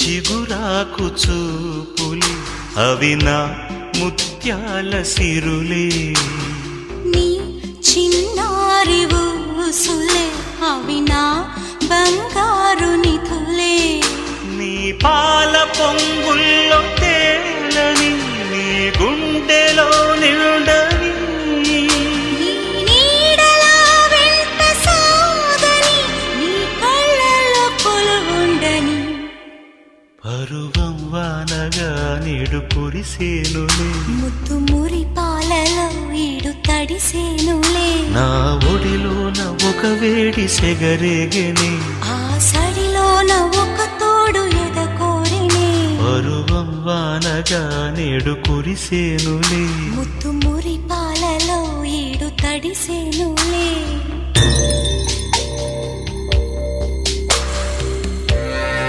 చిగురాకు చూపులి అవి నా ముత్యాల సిరులే. నీ చిన్నారి ఊసులే అవి నా బంగారు నిధులే. నీ పాల పొంగుల్లో తేలని నీ గుండెలో నిండని నీ నీడలా వెంట సాగని నీ కళ్ళలో కొలువుండని. పరువం వానగా నేడు కురిసేనులే. ముద్దు మురి పాలలో ఈడు తడిసేనులే. నా ఒడిలోన ఒక వేడి సెగరేగెనే. ఆ సడిలోన ఒక తోడు ఎదకోరినే. పరువం వానగా నేడు కురిసేనులే. ముద్దు మురి పాలలో ఈడు తడిసేనులే.